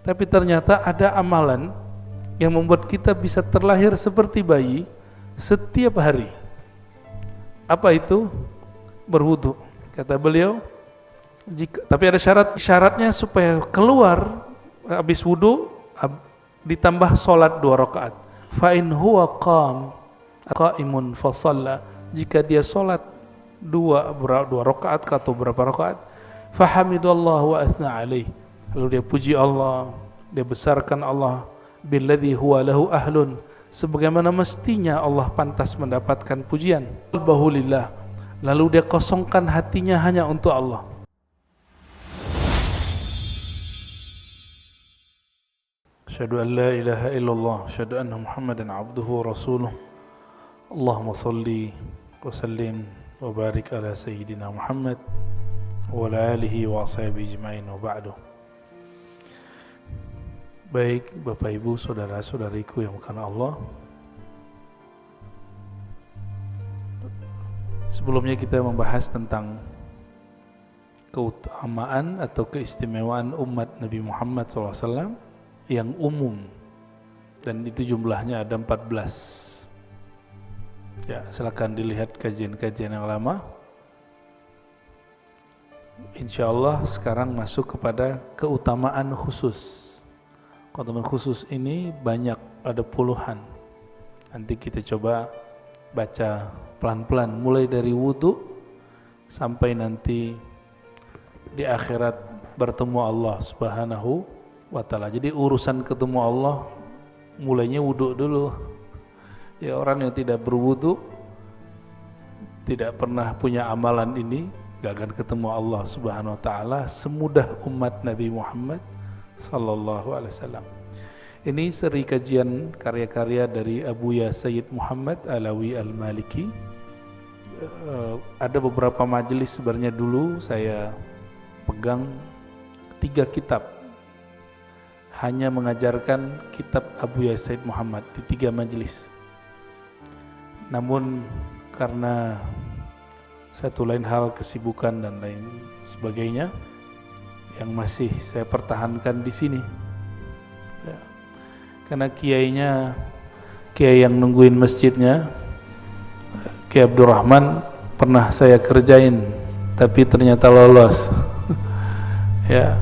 Tapi ternyata ada amalan yang membuat kita bisa terlahir seperti bayi setiap hari. Apa itu? Berwudu. Kata beliau, tapi ada syaratnya supaya keluar habis wudu ditambah solat 2 rakaat. Fa in huwa qa'imun fa shalla, jika dia solat 2 rakaat atau berapa rakaat, fa hamidallahu wa athna alaih, lalu dia puji Allah, dia besarkan Allah, billadzi huwa lahu ahlun, sebagaimana mestinya Allah pantas mendapatkan pujian. Bahulillah, lalu dia kosongkan hatinya hanya untuk Allah. Asyhadu an la ilaha illallah, asyhadu anna Muhammadan abduhu wa rasuluh. Allahumma salli wa sallim wa barik ala sayyidina Muhammad wa ala alihi wa ashabihi ajma'in, wa ba'du. Baik Bapak Ibu, saudara-saudariku yang bukan Allah, sebelumnya kita membahas tentang keutamaan atau keistimewaan umat Nabi Muhammad SAW yang umum, dan itu jumlahnya ada 14. Ya, silakan dilihat kajian-kajian yang lama. Insya Allah sekarang masuk kepada keutamaan khusus. Keutamaan khusus ini banyak, ada puluhan. Nanti kita coba baca pelan-pelan, mulai dari wudu sampai nanti di akhirat bertemu Allah Subhanahu wa ta'ala. Jadi urusan ketemu Allah mulainya wudu dulu. Ya, orang yang tidak berwudu, tidak pernah punya amalan ini, gak akan ketemu Allah Subhanahu wa ta'ala semudah umat Nabi Muhammad sallallahu alaihi wasallam. Ini seri kajian karya-karya dari Abuya Sayyid Muhammad Alawi Al-Maliki. Ada beberapa majelis sebenarnya dulu saya pegang 3 kitab, hanya mengajarkan kitab Abuya Sayyid Muhammad di 3 majelis. Namun karena satu lain hal, kesibukan dan lain sebagainya, yang masih saya pertahankan di sini. Ya. Karena kiai yang nungguin masjidnya, Kiai Abdurrahman, pernah saya kerjain, tapi ternyata lolos. Ya,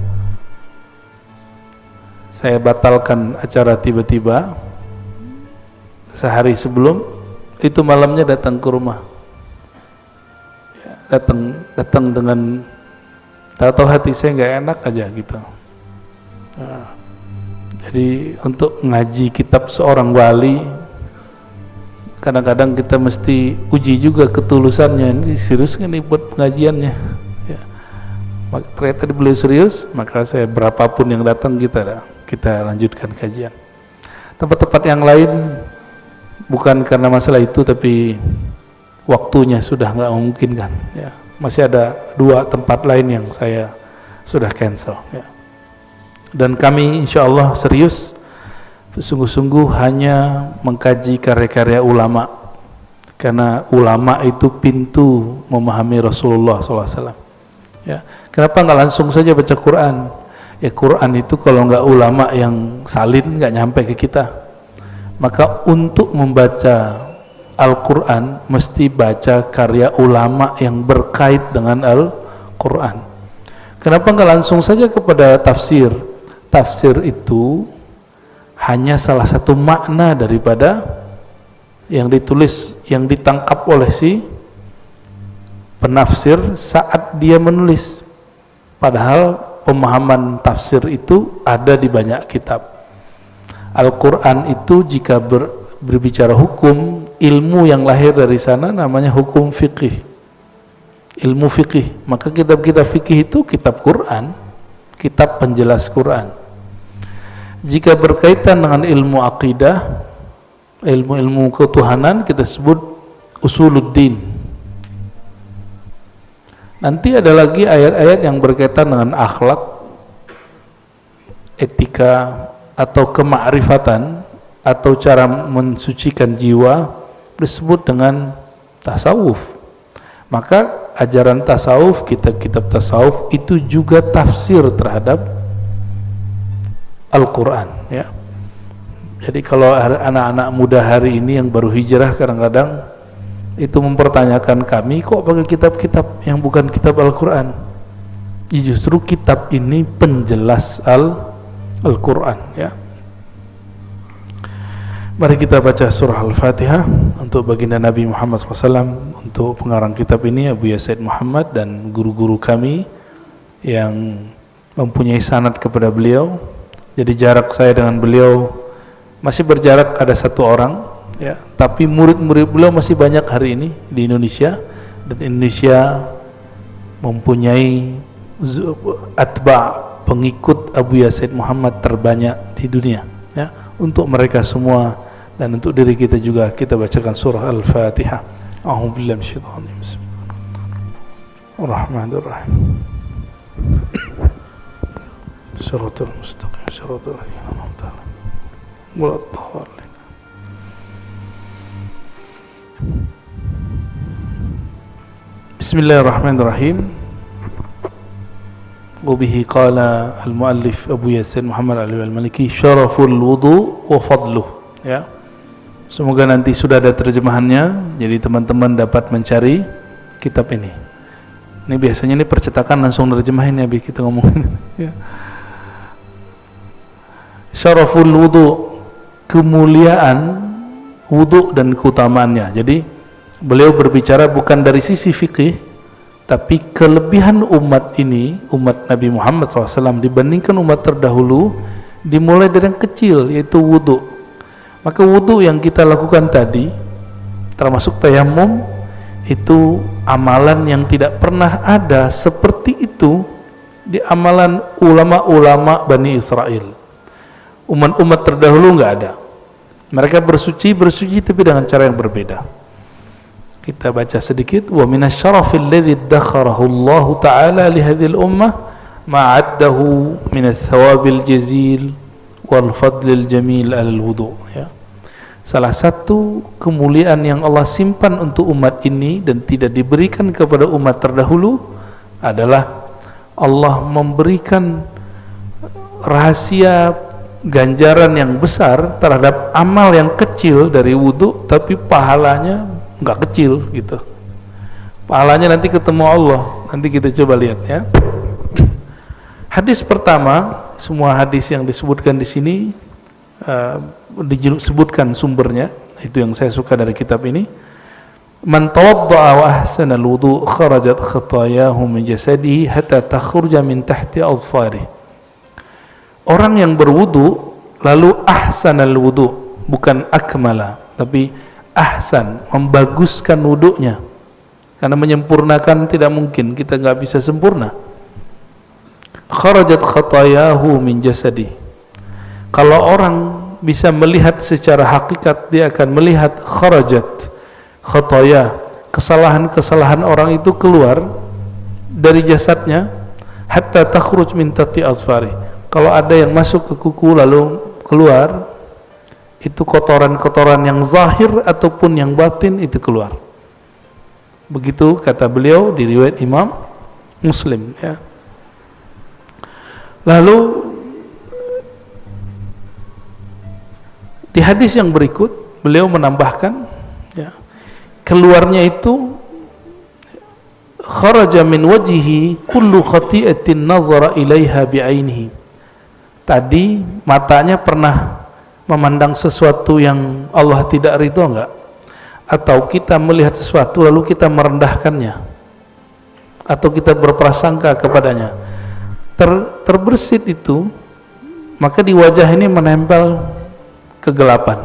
saya batalkan acara tiba-tiba. Sehari sebelum itu malamnya datang ke rumah. Ya, datang dengan tahu hati saya nggak enak aja gitu. Nah, jadi untuk ngaji kitab seorang wali, kadang-kadang kita mesti uji juga ketulusannya. Ini serius nggak nih buat pengajiannya? Ya. Ternyata beliau serius, maka saya berapapun yang datang kita lanjutkan kajian. Tempat-tempat yang lain bukan karena masalah itu, tapi waktunya sudah nggak memungkinkan. Ya. Masih ada 2 tempat lain yang saya sudah cancel. Ya. Dan kami insya Allah serius, sungguh-sungguh hanya mengkaji karya-karya ulama, karena ulama itu pintu memahami Rasulullah SAW. Ya. Kenapa nggak langsung saja baca Quran? Ya, Quran itu kalau nggak ulama yang salin nggak nyampe ke kita. Maka untuk membaca Al-Quran mesti baca karya ulama yang berkait dengan Al-Quran. Kenapa nggak langsung saja kepada tafsir? Tafsir itu hanya salah satu makna daripada yang ditulis, yang ditangkap oleh si penafsir saat dia menulis. Padahal pemahaman tafsir itu ada di banyak kitab. Al-Quran itu jika berbicara hukum, ilmu yang lahir dari sana namanya hukum fikih, ilmu fikih. Maka kitab-kitab fikih itu kitab Quran, kitab penjelas Quran. Jika berkaitan dengan ilmu akidah, ilmu-ilmu ketuhanan, kita sebut usuluddin. Nanti ada lagi ayat-ayat yang berkaitan dengan akhlak, etika, atau kemakrifatan, atau cara mensucikan jiwa, disebut dengan tasawuf. Maka ajaran tasawuf, kitab-kitab tasawuf itu juga tafsir terhadap Al-Quran, ya. Jadi kalau anak-anak muda hari ini yang baru hijrah kadang-kadang itu mempertanyakan kami, kok pakai kitab-kitab yang bukan kitab Al-Quran? Justru kitab ini penjelas Al-Quran, ya. Mari kita baca surah Al-Fatihah untuk baginda Nabi Muhammad SAW. Untuk pengarang kitab ini Abu Yasid Muhammad dan guru-guru kami yang mempunyai sanad kepada beliau. Jadi jarak saya dengan beliau masih berjarak ada 1 orang, ya, tapi murid-murid beliau masih banyak hari ini di Indonesia, dan Indonesia mempunyai atba, pengikut Abu Yasid Muhammad terbanyak di dunia, ya. Untuk mereka semua dan untuk diri kita juga, kita bacakan surah Al-Fatihah. A'udzubillahi minasyaitonir rajim. Bismillahirrahmanirrahim. Shiratal mustaqim, shiratal ladzina an'amta 'alaihim. Bismillahirrahmanirrahim. Wabihi qala al-muallif Abu Yasid Muhammad al-Maliki syaraful wudu wa fadluh, ya. Semoga nanti sudah ada terjemahannya, jadi teman-teman dapat mencari kitab ini. Ini biasanya ini percetakan langsung terjemahin, ya, kita ngomongin, ya. Syaraful wudu, kemuliaan wudu dan keutamaannya. Jadi beliau berbicara bukan dari sisi fikih, tapi kelebihan umat ini, umat Nabi Muhammad SAW dibandingkan umat terdahulu, dimulai dari yang kecil, yaitu wudu. Maka wudu yang kita lakukan tadi, termasuk tayamum, itu amalan yang tidak pernah ada seperti itu di amalan ulama-ulama Bani Israel. Umat-umat terdahulu nggak ada. Mereka bersuci tapi dengan cara yang berbeda. Kita baca sedikit. Wa minasyarafil ladzi dakharahu Allah Ta'ala li hadhil ummah ma'addahu min ats-thawabil jazil wal fadlil jamil alal wudu, ya. Salah satu kemuliaan yang Allah simpan untuk umat ini dan tidak diberikan kepada umat terdahulu adalah Allah memberikan rahasia ganjaran yang besar terhadap amal yang kecil dari wudu, tapi pahalanya nggak kecil gitu. Pahalanya nanti ketemu Allah. Nanti kita coba lihat, ya. Hadis pertama, semua hadis yang disebutkan di sini disebutkan sumbernya. Itu yang saya suka dari kitab ini. Man tawadda'a wa ahsana al-wudu' kharajat khatayahu min jasadihi hatta takhruja min tahti azfarihi. Orang yang berwudu lalu ahsanal wudu, bukan akmala, tapi ahsan, membaguskan wudunya. Karena menyempurnakan tidak mungkin, kita nggak bisa sempurna. Kharajat khatayahu min jasadi. Kalau orang bisa melihat secara hakikat, dia akan melihat kharajat khataya, kesalahan-kesalahan orang itu keluar dari jasadnya, hatta takhruj min tati azfari. Kalau ada yang masuk ke kuku lalu keluar, itu kotoran-kotoran yang zahir ataupun yang batin itu keluar. Begitu kata beliau di riwayat Imam Muslim, ya. Lalu di hadis yang berikut beliau menambahkan, ya, keluarnya itu kharaja min wajhihi kullu khati'atin nazara ilaiha bi'ainihi. Tadi matanya pernah memandang sesuatu yang Allah tidak ridho enggak? Atau kita melihat sesuatu lalu kita merendahkannya, atau kita berprasangka kepadanya, terbersit itu, maka di wajah ini menempel kegelapan.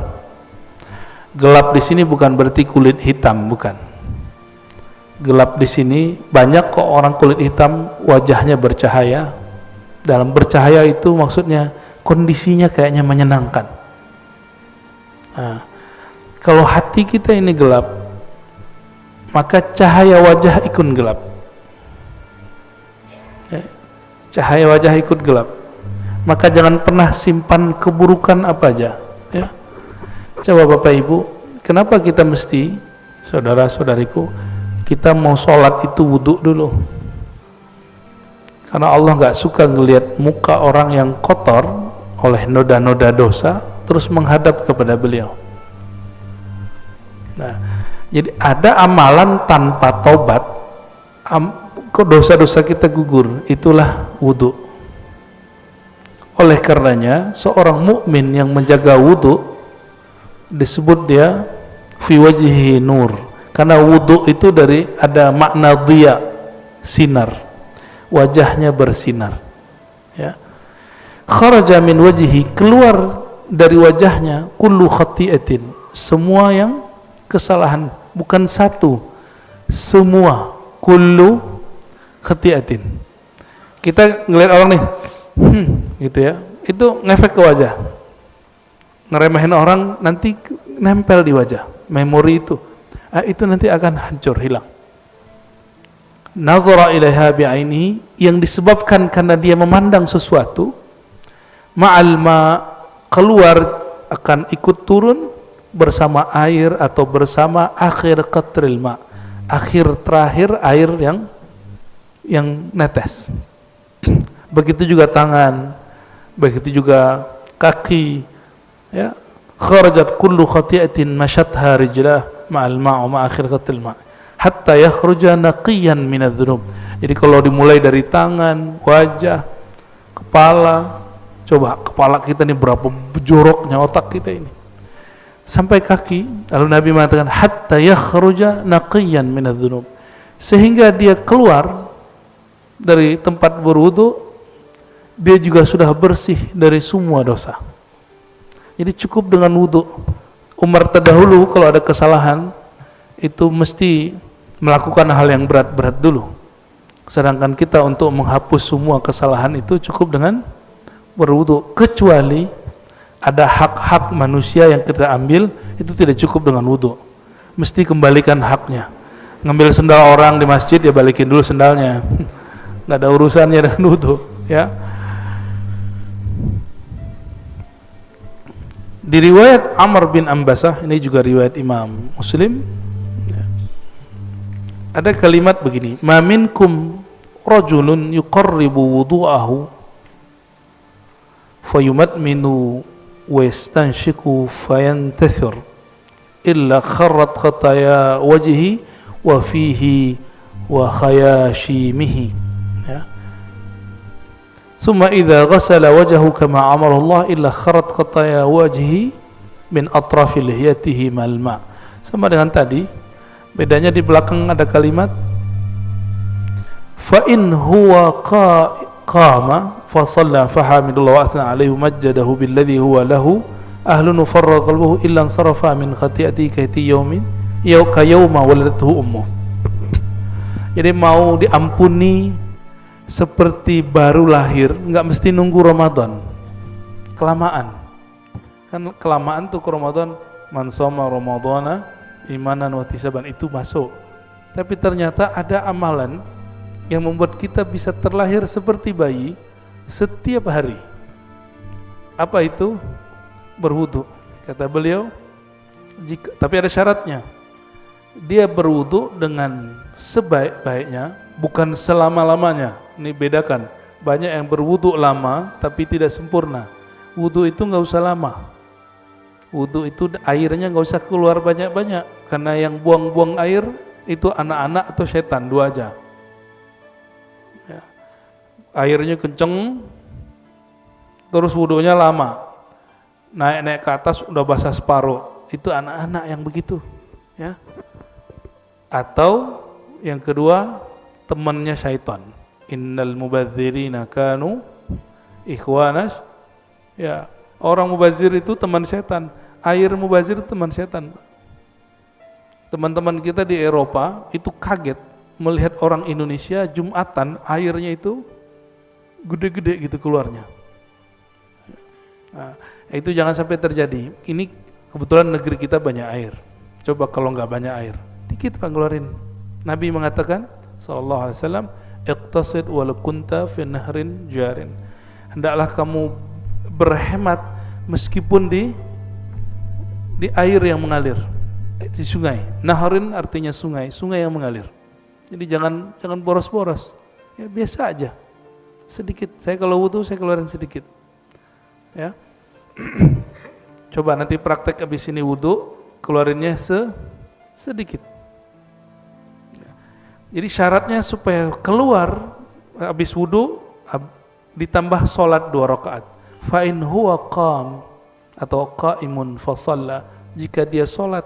Gelap di sini bukan berarti kulit hitam, bukan. Gelap di sini banyak kok orang kulit hitam wajahnya bercahaya. Dalam bercahaya itu maksudnya kondisinya kayaknya menyenangkan. Nah, kalau hati kita ini gelap, maka cahaya wajah ikut gelap, ya, cahaya wajah ikut gelap. Maka jangan pernah simpan keburukan apa aja, ya. Coba Bapak Ibu, kenapa kita mesti, saudara-saudariku, kita mau sholat itu wudhu dulu? Karena Allah nggak suka ngelihat muka orang yang kotor oleh noda-noda dosa terus menghadap kepada beliau. Nah, jadi ada amalan tanpa taubat, dosa-dosa kita gugur, itulah wudu. Oleh karenanya seorang mukmin yang menjaga wudu disebut dia fi wajhihi nur, karena wudu itu dari ada makna dhiya, sinar, wajahnya bersinar, ya. Kharaja min wajhihi, keluar dari wajahnya kullu khati'atin, semua yang kesalahan, bukan satu, semua, kullu khati'atin. Kita ngelihat orang nih gitu ya, itu ngefek ke wajah, ngeremehin orang, nanti nempel di wajah, memori itu nanti akan hancur, hilang. Nazara ilaiha bi'ainihi, yang disebabkan karena dia memandang sesuatu, ma'al ma, keluar akan ikut turun bersama air atau bersama akhir qatril ma, akhir terakhir air yang netes. Begitu juga tangan, begitu juga kaki, ya. Kharajat kullu khati'atin mashatha rijlah ma'al ma' wa akhir qatril ma, hatta yakhruja naqiyan minadz-dzunub. Jadi kalau dimulai dari tangan, wajah, kepala, coba kepala kita ini berapa joroknya otak kita ini, sampai kaki. Lalu Nabi mengatakan hatta yakhruja naqiyan minadz-dzunub, sehingga dia keluar dari tempat berwudu, dia juga sudah bersih dari semua dosa. Jadi cukup dengan wudu. Umar terdahulu kalau ada kesalahan itu mesti melakukan hal yang berat-berat dulu. Sedangkan kita untuk menghapus semua kesalahan itu cukup dengan berwudu. Kecuali ada hak-hak manusia yang kita ambil, itu tidak cukup dengan wudu. Mesti kembalikan haknya. Ngambil sendal orang di masjid, ya balikin dulu sendalnya. Nggak ada urusannya dengan wudu, ya. Di riwayat Amr bin Ambasah, ini juga riwayat Imam Muslim, ada kalimat begini, ma minkum rajulun yuqarribu wudu'ahu fayumadminu wa yastanshiku fayantathir illa kharrat khataya wajhi wa fihi wa khayashimihi, ya. Summa idza ghasala wajhahu kama amara Allah illa kharat khataya wajhi min atrafi lihiyatihi mal ma. Sama dengan tadi, bedanya di belakang ada kalimat fa in huwa qama fa shalla fa hamidallah wa athna alaihi majjadahu billadhi huwa lahu ahlun farra qalbuhu illa ansarafa min khati'ati kaiti yaumin ka yauma waladathu ummuh. Jadi mau diampuni seperti baru lahir, nggak mesti nunggu Ramadan. Kelamaan. Kan kelamaan tuh ke Ramadan, man shoma ramadhana imanan wa ihtisaban, itu masuk. Tapi ternyata ada amalan yang membuat kita bisa terlahir seperti bayi setiap hari. Apa itu? Berwudu. Kata beliau, tapi ada syaratnya. Dia berwudu dengan sebaik-baiknya, bukan selama-lamanya. Ini bedakan. Banyak yang berwudu lama tapi tidak sempurna. Wudu itu nggak usah lama. Wudu itu airnya nggak usah keluar banyak-banyak, karena yang buang-buang air itu anak-anak atau setan, dua aja. Ya. Airnya kenceng, terus wudunya lama, naik-naik ke atas udah basah separuh, itu anak-anak yang begitu, ya. Atau yang kedua, temannya syaitan. Innal mubadzirina kanu ikhwanas, ya. Orang mubazir itu teman setan. Air mubazir itu teman setan. Teman-teman kita di Eropa itu kaget melihat orang Indonesia Jumatan airnya itu gede-gede gitu keluarnya. Nah, itu jangan sampai terjadi. Ini kebetulan negeri kita banyak air. Coba kalau nggak banyak air, dikit Pak ngeluarin. Nabi mengatakan sallallahu alaihi wasallam, iqtasid walau kunta fi nahrin jarin. Hendaklah kamu berhemat meskipun di air yang mengalir, di sungai. Nahrin artinya sungai, sungai yang mengalir. Jadi jangan boros-boros. Ya biasa aja. Sedikit. Saya kalau wudu saya keluarin sedikit. ya. Coba nanti praktek habis ini wudu, keluarinnya sedikit. Jadi syaratnya supaya keluar habis wudu ditambah sholat 2 rakaat. Fa in huwa qam atau qaimun fa shalla, jika dia sholat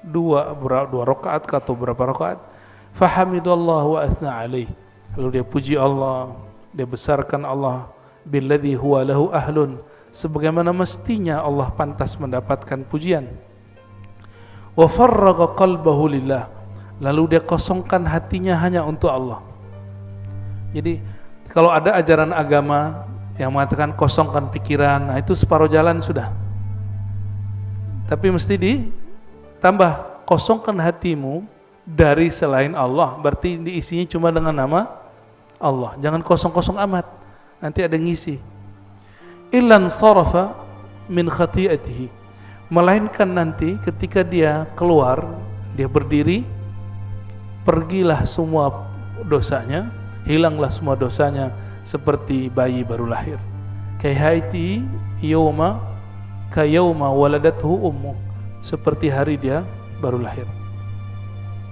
2 rakaat atau berapa rakaat, fa hamidallahu wa athna alaih, lalu dia puji Allah, dia besarkan Allah, billadzi huwa lahu ahlun, sebagaimana mestinya Allah pantas mendapatkan pujian. Wa farraga qalbahu lillah, lalu dia kosongkan hatinya hanya untuk Allah. Jadi kalau ada ajaran agama yang mengatakan kosongkan pikiran, nah itu separuh jalan sudah. Tapi mesti ditambah, kosongkan hatimu dari selain Allah, berarti diisinya cuma dengan nama Allah. Jangan kosong-kosong amat, nanti ada ngisi. Illan sarafa min khati'atihi, melainkan nanti ketika dia keluar, dia berdiri, pergilah semua dosanya, hilanglah semua dosanya seperti bayi baru lahir. Kayhaiti yauma kayauma waladathu ummu, seperti hari dia baru lahir.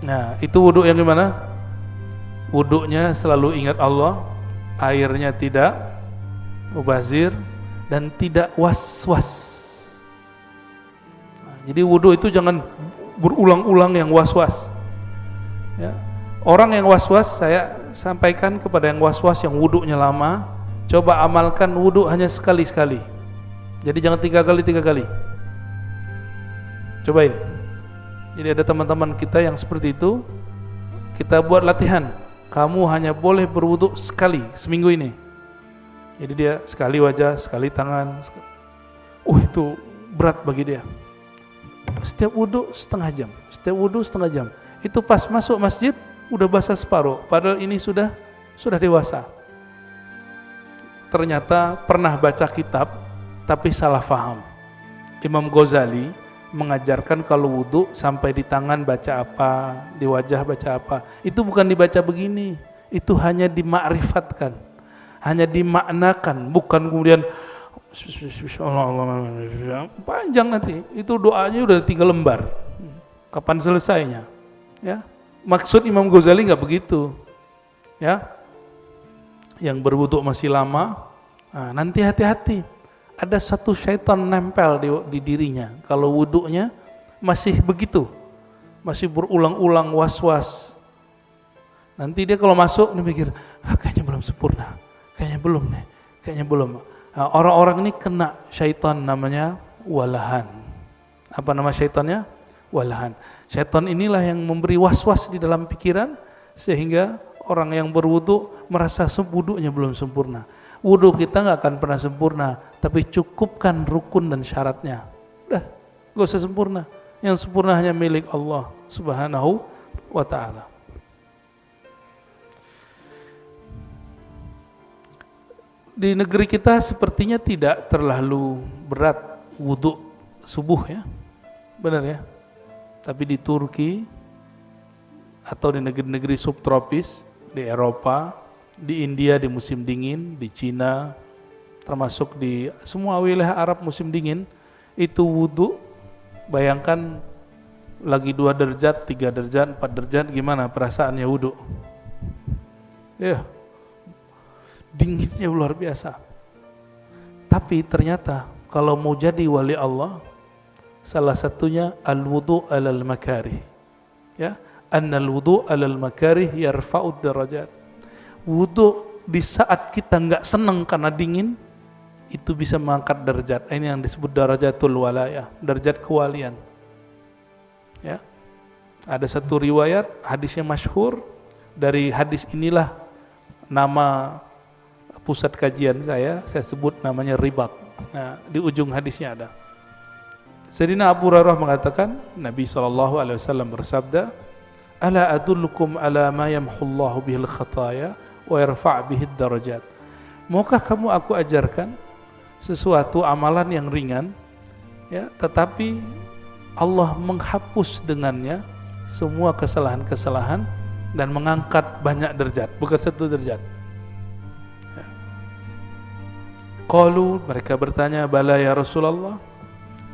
Nah, itu wudu yang gimana? Wudunya selalu ingat Allah, airnya tidak mubazir dan tidak was-was. Nah, jadi wudu itu jangan berulang-ulang yang was-was. Ya. Orang yang was-was, saya sampaikan kepada yang was-was yang wudunya lama, coba amalkan wudu hanya sekali-sekali. Jadi jangan 3 kali. Cobain. Jadi ada teman-teman kita yang seperti itu, kita buat latihan. Kamu hanya boleh berwudu sekali seminggu ini. Jadi dia sekali wajah, sekali tangan. Itu berat bagi dia. Setiap wudu setengah jam. Itu pas masuk masjid udah basah separuh, padahal ini sudah dewasa. Ternyata pernah baca kitab tapi salah faham. Imam Ghazali mengajarkan kalau wudu sampai di tangan baca apa, di wajah baca apa. Itu bukan dibaca begini, itu hanya dimakrifatkan, hanya dimaknakan, bukan kemudian panjang nanti. Itu doanya udah 3 lembar. Kapan selesainya? Ya. Maksud Imam Ghazali nggak begitu, ya. Yang berwudu masih lama, nah, nanti hati-hati. Ada satu syaitan nempel di dirinya. Kalau wudunya masih begitu, masih berulang-ulang was-was. Nanti dia kalau masuk, dia mikir, kayaknya belum sempurna, kayaknya belum. Nah, orang-orang ini kena syaitan namanya walahan. Apa nama syaitannya? Walahan. Syaitan inilah yang memberi was-was di dalam pikiran sehingga orang yang berwudu merasa wudunya belum sempurna. Wudu kita nggak akan pernah sempurna, tapi cukupkan rukun dan syaratnya. Udah, nggak usah sempurna. Yang sempurna hanya milik Allah Subhanahu wa Ta'ala. Di negeri kita sepertinya tidak terlalu berat wudu subuh, ya, benar ya. Tapi di Turki atau di negeri-negeri subtropis, di Eropa, di India di musim dingin, di Cina, termasuk di semua wilayah Arab musim dingin, itu wudu, bayangkan lagi 2 derajat, 3 derajat, 4 derajat, gimana perasaannya wudu? Ya, dinginnya luar biasa. Tapi ternyata kalau mau jadi wali Allah, salah satunya al-wudu alal makarih. Ya, annal wudu alal makarih yarfa'ud darajat. Wudu di saat kita enggak senang karena dingin, itu bisa mengangkat derajat. Ini yang disebut darajatul walayah, derajat kewalian. Ya. Ada satu riwayat, hadisnya masyhur, dari hadis inilah nama pusat kajian saya sebut namanya Ribat. Nah, di ujung hadisnya ada. Sayyidina Abu Hurairah mengatakan, Nabi SAW bersabda, Ala adullukum ala ma yamhullahu bihil khataya wa yarfa' bihid darajat. Maukah kamu aku ajarkan sesuatu amalan yang ringan, ya, tetapi Allah menghapus dengannya semua kesalahan-kesalahan dan mengangkat banyak derajat, bukan 1 derajat. Ya. Qalu, mereka bertanya, bala ya Rasulullah.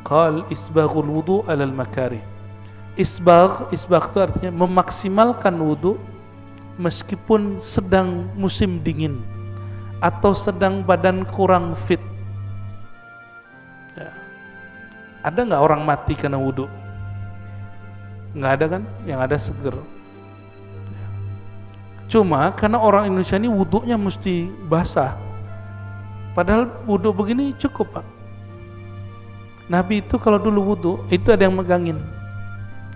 Qal isbaghul wudu alal makari. Isbagh itu artinya memaksimalkan wudu meskipun sedang musim dingin atau sedang badan kurang fit. Ya. Ada nggak orang mati karena wudu? Nggak ada kan? Yang ada seger. Ya. Cuma karena orang Indonesia ini wudunya mesti basah. Padahal wudu begini cukup, Pak. Nabi itu kalau dulu wudu itu ada yang megangin.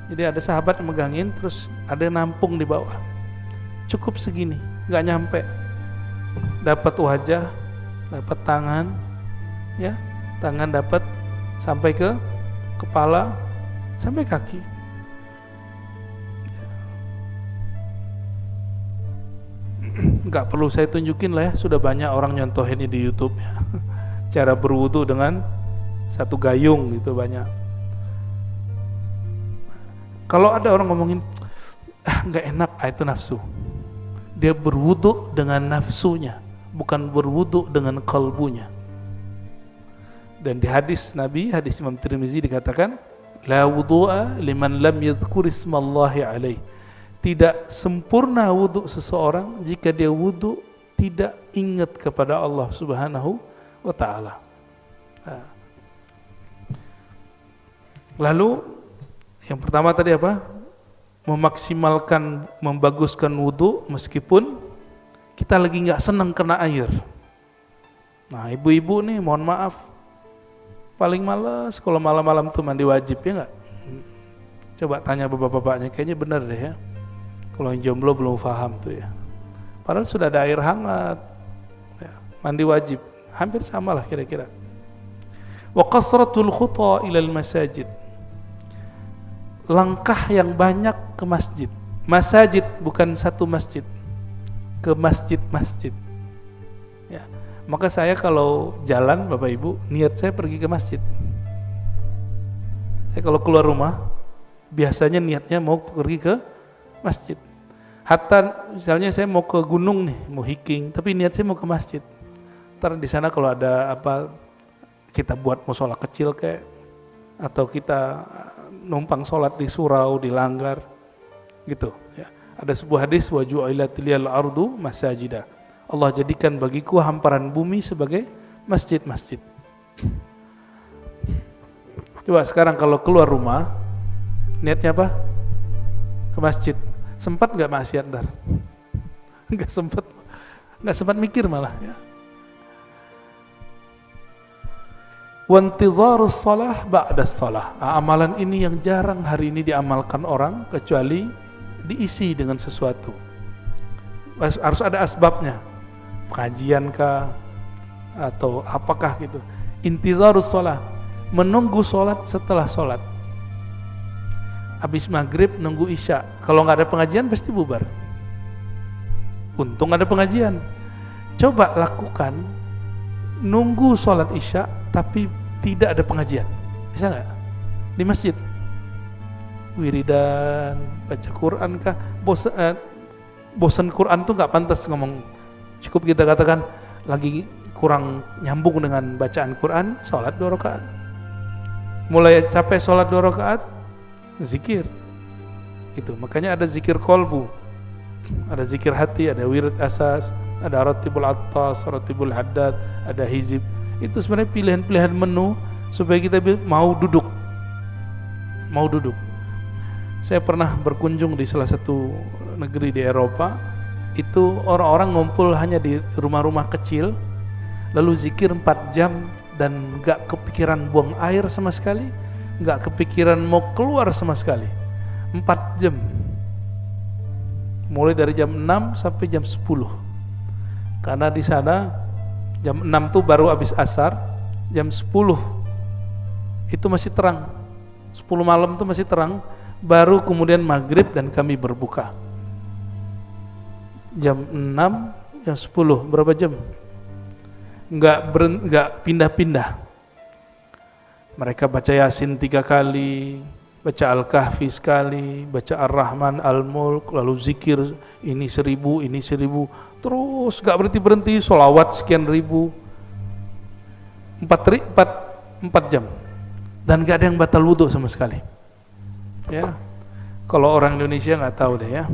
Jadi ada sahabat yang megangin, terus ada yang nampung di bawah. Cukup segini, nggak nyampe. Dapat wajah, dapat tangan, ya, tangan dapat sampai ke kepala, sampai kaki. Nggak perlu saya tunjukin lah ya, sudah banyak orang nyontohin ini di YouTube ya. Cara berwudu dengan satu gayung gitu banyak. Kalau ada orang ngomongin nggak enak, itu nafsu. Dia berwudu dengan nafsunya, bukan berwudu dengan kalbunya. Dan di hadis Nabi, hadis Imam Tirmizi dikatakan, la wudu'a liman lam yadhkur ismallahi alaih. Tidak sempurna wudu seseorang jika dia wudu tidak ingat kepada Allah Subhanahu wa ta'ala. Lalu yang pertama tadi apa? Memaksimalkan, membaguskan wudu meskipun kita lagi nggak senang kena air. Nah, ibu-ibu nih, mohon maaf, paling males kalau malam-malam tuh mandi wajib, ya nggak? Coba tanya bapak-bapaknya, kayaknya benar deh ya. Kalau yang jomblo belum paham tuh ya. Padahal sudah ada air hangat, ya, mandi wajib, hampir sama lah kira-kira. Wa kasratul khuta ilal masajid. Langkah yang banyak ke masjid. Masajid bukan satu masjid, ke masjid-masjid. Ya. Maka saya kalau jalan, Bapak Ibu, niat saya pergi ke masjid. Saya kalau keluar rumah, biasanya niatnya mau pergi ke masjid. Hatta misalnya saya mau ke gunung nih, mau hiking, tapi niat saya mau ke masjid. Ntar di sana kalau ada apa, kita buat mushola kecil kayak, atau kita numpang sholat di surau, di langgar, gitu. Ya. Ada sebuah hadis, wa ju'ilat liyal ardu masajida. Allah jadikan bagiku hamparan bumi sebagai masjid-masjid. Coba sekarang kalau keluar rumah, niatnya apa? Ke masjid. Sempat nggak maksiat ntar? Nggak sempat mikir malah. Ya. Wantizarus shalah ba'das shalah. Amalan ini yang jarang hari ini diamalkan orang, kecuali diisi dengan sesuatu. Harus ada asbabnya. Pengajian kah atau apakah gitu. Intizarus shalah, menunggu sholat setelah sholat. Habis maghrib nunggu isya. Kalau nggak ada pengajian pasti bubar. Untung ada pengajian. Coba lakukan nunggu sholat isya tapi tidak ada pengajian, bisa nggak? Di masjid wiridan, baca Quran kah? Bosan Quran tuh nggak pantas ngomong. Cukup kita katakan lagi kurang nyambung dengan bacaan Quran, sholat 2 rakaat. Mulai capek sholat 2 rakaat, zikir. Gitu. Makanya ada zikir kolbu, ada zikir hati, ada wirid asas, ada ratibul attas, ratibul haddad, ada hizib. Itu sebenarnya pilihan-pilihan menu supaya kita mau duduk. Saya pernah berkunjung di salah satu negeri di Eropa. Itu orang-orang ngumpul hanya di rumah-rumah kecil, lalu zikir 4 jam dan gak kepikiran buang air sama sekali, gak kepikiran mau keluar sama sekali. 4 jam, mulai dari jam 6 sampai jam 10. Karena di sana jam 6 tuh baru habis asar, jam 10 itu masih terang, 10 malam tuh masih terang, baru kemudian maghrib dan kami berbuka. Jam 6, jam 10, berapa jam? Enggak pindah-pindah. Mereka baca Yasin 3 kali, baca Al-Kahfi sekali, baca Ar-Rahman, Al-Mulk, lalu zikir ini 1000, ini 1000, terus gak berhenti-berhenti, sholawat sekian ribu. 4 jam dan gak ada yang batal wudhu sama sekali. Ya, kalau orang Indonesia nggak tahu deh ya,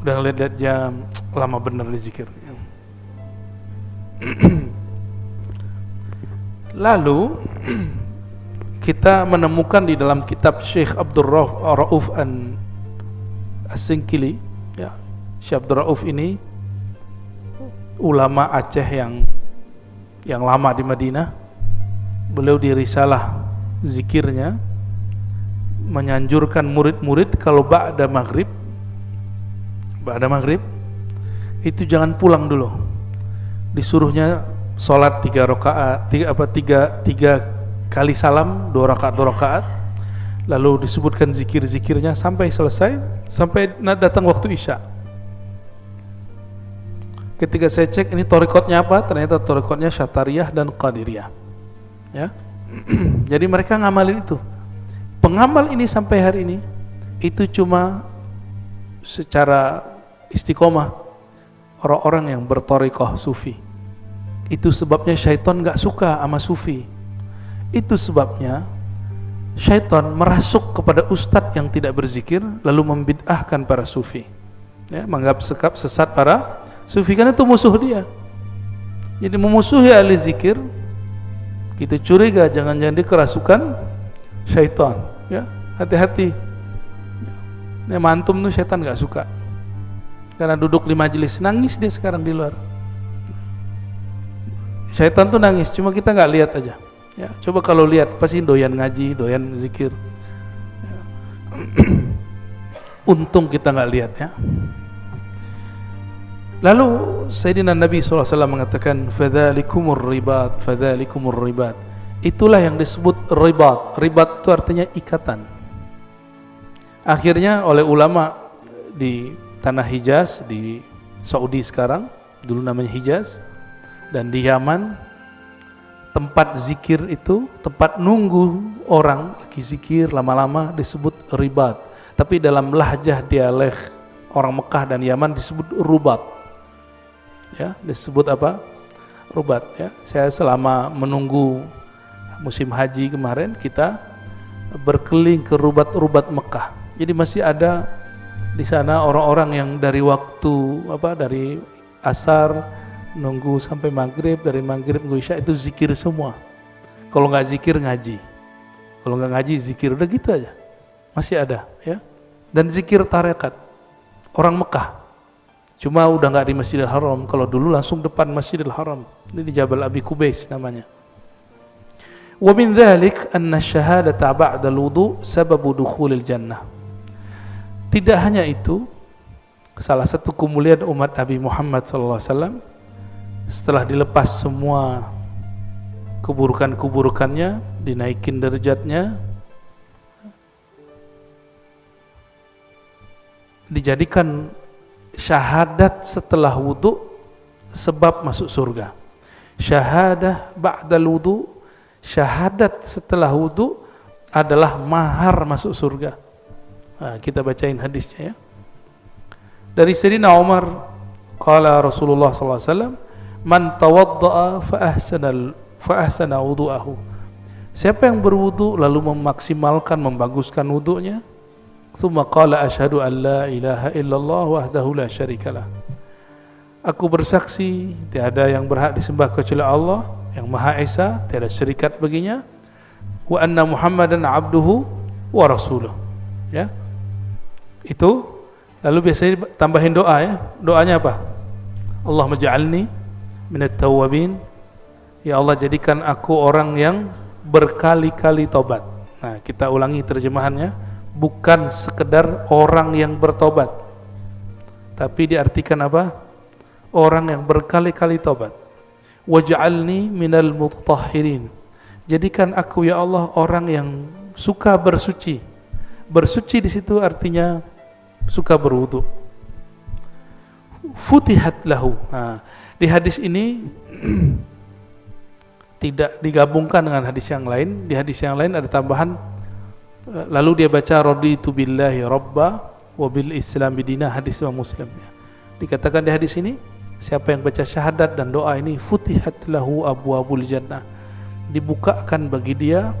udah ngeliat jam, lama bener di zikir. Lalu kita menemukan di dalam kitab Syekh Abdul Rauf As-Singkili, ya, Syekh Abdul Rauf ini ulama Aceh yang lama di Madinah. Beliau di risalah zikirnya menyanjurkan murid-murid kalau ba'da maghrib itu jangan pulang dulu, disuruhnya sholat 3 kali salam, 2 rakaat, lalu disebutkan zikir-zikirnya sampai selesai, sampai datang waktu isya. Ketika saya cek ini thariqatnya apa, ternyata thariqatnya Syatariyah dan Qadiriyah, ya. Jadi mereka ngamalin itu. Pengamal ini sampai hari ini itu cuma secara istiqomah orang-orang yang berthariqah sufi. Itu sebabnya syaitan gak suka sama sufi. Itu sebabnya syaitan merasuk kepada ustadz yang tidak berzikir lalu membid'ahkan para sufi, ya, menganggap sesat para sufi, karena itu musuh dia. Jadi memusuhi ahli zikir, kita curiga jangan-jangan dia kerasukan syaitan, ya, hati-hati. Ini mantum tuh syaitan gak suka, karena duduk di majelis nangis dia sekarang di luar. Syaitan tuh nangis, cuma kita nggak lihat aja. Ya, coba kalau lihat pasti doyan ngaji, doyan zikir. Ya. Untung kita nggak lihat, ya. Lalu Sayyidina Nabi SAW mengatakan, "Fadzalikumur ribat, fadzalikumur ribat." Itulah yang disebut ribat. Ribat itu artinya ikatan. Akhirnya oleh ulama di tanah Hijaz, di Saudi sekarang, dulu namanya Hijaz, dan di Yaman, tempat zikir itu, tempat nunggu orang lagi zikir lama-lama disebut ribat. Tapi dalam lahjah dialek orang Mekah dan Yaman disebut rubat. Ya, disebut apa? Rubat, ya. Saya selama menunggu musim haji kemarin, kita berkeliling ke rubat-rubat Mekah. Jadi masih ada di sana orang-orang yang dari dari asar nunggu sampai maghrib, dari maghrib nunggu isya, itu zikir semua. Kalau nggak zikir ngaji, kalau nggak ngaji zikir, udah gitu aja. Masih ada, ya. Dan zikir tarekat orang Mekah, cuma udah nggak di Masjidil Haram. Kalau dulu langsung depan Masjidil Haram, ini di Jabal Abi Qubais namanya. Wa min dzalik anna syahadata ba'da al-wudu sababu dukhulil jannah. Tidak hanya itu, salah satu kemuliaan umat Nabi Muhammad SAW, setelah dilepas semua keburukan-keburukannya, dinaikin derajatnya, dijadikan syahadat setelah wudu sebab masuk surga. Syahadah ba'dal wudu, syahadat setelah wudu adalah mahar masuk surga. Nah, kita bacain hadisnya, ya. Dari Sayyidina Umar, qala Rasulullah SAW, "Man tawadda'a fa ahsana wudu'ahu." Siapa yang berwudu lalu memaksimalkan, membaguskan wudunya, tsumma qala asyhadu an la ilaha illallah wahdahu la syarikalah. Aku bersaksi tiada yang berhak disembah kecuali Allah yang Maha Esa, tiada syarikat baginya, wa anna Muhammadan abduhu wa rasuluh. Ya. Itu lalu biasanya tambahin doa, ya. Doanya apa? Allahumma ja'alni minat tawabin, ya Allah jadikan aku orang yang berkali-kali tobat. Nah, kita ulangi terjemahannya, bukan sekedar orang yang bertobat, tapi diartikan apa? Orang yang berkali-kali tobat. Waj'alni minal mutahhirin, jadikan aku ya Allah orang yang suka bersuci. Bersuci di situ artinya suka berwudu. Futihat lahu. Nah, di hadis ini tidak digabungkan dengan hadis yang lain. Di hadis yang lain ada tambahan, lalu dia baca raditu billahi rabba wa bil islam bidina, hadis Imam Muslim. Dikatakan di hadis ini Siapa yang baca syahadat dan doa ini, futihat lahu abwabul jannah, dibukakan bagi dia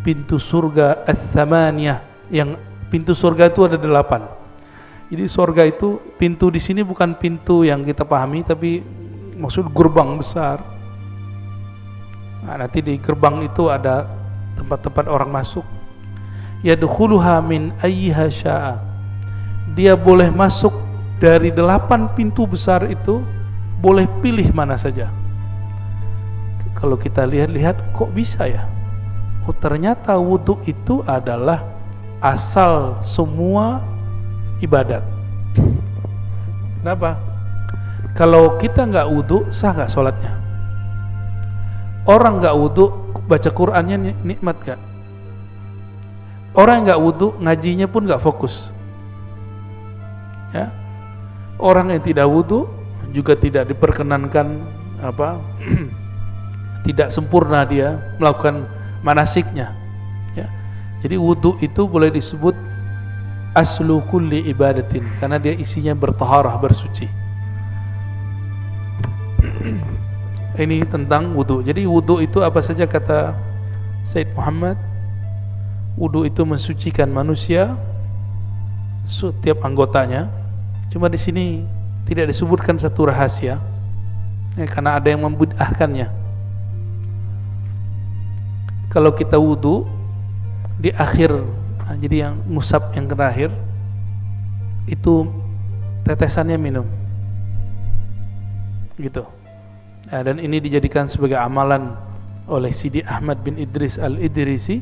pintu surga ats-tsamaniyah, yang pintu surga itu ada 8. Jadi surga itu pintu di sini bukan pintu yang kita pahami, tapi maksud gerbang besar. Nah, nanti di gerbang itu ada tempat-tempat orang masuk. Yadkhuluha min ayyiha syaa. Dia boleh masuk dari 8 pintu besar itu, boleh pilih mana saja. Kalau kita lihat-lihat, kok bisa ya? Oh, ternyata wudhu itu adalah asal semua ibadat. Kenapa? Kalau kita nggak wudhu, sah nggak sholatnya? Orang nggak wudhu, baca Qur'annya nikmat nggak? Orang nggak wudhu, ngajinya pun nggak fokus. Ya, orang yang tidak wudhu juga tidak diperkenankan tidak sempurna dia melakukan manasiknya. Ya, jadi wudhu itu boleh disebut aslu kulli ibadatin, karena dia isinya bertaharah, bersuci. Ini tentang wudhu. Jadi wudhu itu apa saja kata Said Muhammad? Wudhu itu mensucikan manusia, setiap anggotanya. Cuma di sini tidak disebutkan satu rahasia, ya, karena ada yang membid'ahkannya. Kalau kita wudhu di akhir, jadi yang ngusap yang terakhir itu tetesannya minum, gitu. Nah, dan ini dijadikan sebagai amalan oleh Sidi Ahmad bin Idris al-Idrisi,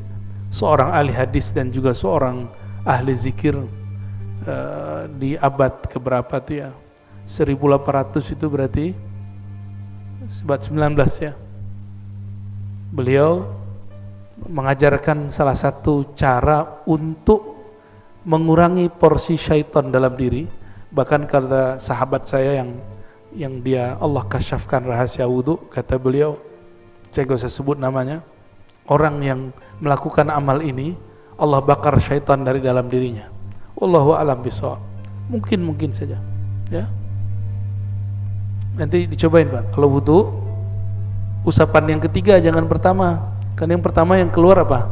seorang ahli hadis dan juga seorang ahli zikir di abad keberapa tuh ya, 1800 itu berarti abad 19 ya. Beliau mengajarkan salah satu cara untuk mengurangi porsi syaitan dalam diri. Bahkan kata sahabat saya yang dia Allah kasyafkan rahasia wudhu, kata beliau, saya gak usah sebut namanya, orang yang melakukan amal ini Allah bakar syaitan dari dalam dirinya. Wallahu a'lam bishawab. Mungkin saja, ya. Nanti dicobain Pak. Kalau wudhu, usapan yang ketiga jangan pertama. Kan yang pertama yang keluar apa?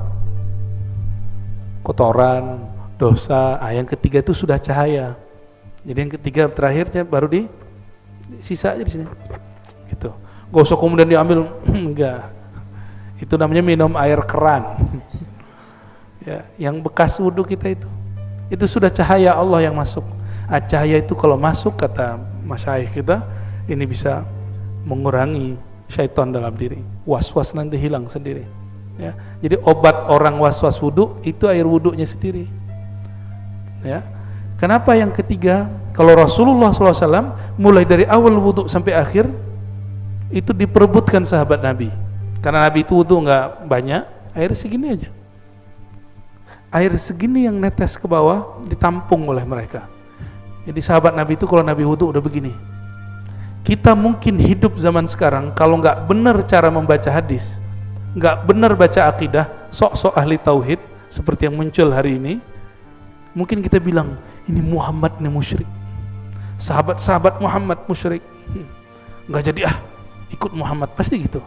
Kotoran, dosa. Yang ketiga itu sudah cahaya. Jadi yang ketiga terakhirnya baru di sisa aja di sini. Gitu. Gak usah kemudian diambil, enggak. Itu namanya minum air keran. Ya, yang bekas wudhu kita itu sudah cahaya Allah yang masuk. Cahaya itu kalau masuk, kata masyayikh kita, ini bisa mengurangi syaitan dalam diri. Was-was nanti hilang sendiri. Ya, jadi obat orang was-was wudhu itu air wudhunya sendiri. Ya, kenapa yang ketiga? Kalau Rasulullah SAW mulai dari awal wudhu sampai akhir itu diperebutkan sahabat Nabi. Karena Nabi itu wudhu nggak banyak, air segini aja. Air segini yang netes ke bawah ditampung oleh mereka. Jadi sahabat Nabi itu kalau Nabi wudhu udah begini. Kita mungkin hidup zaman sekarang kalau nggak benar cara membaca hadis, nggak benar baca akidah, sok-sok ahli tauhid seperti yang muncul hari ini, mungkin kita bilang ini Muhammad nih musyrik, sahabat-sahabat Muhammad musyrik, nggak jadi ikut Muhammad, pasti gitu.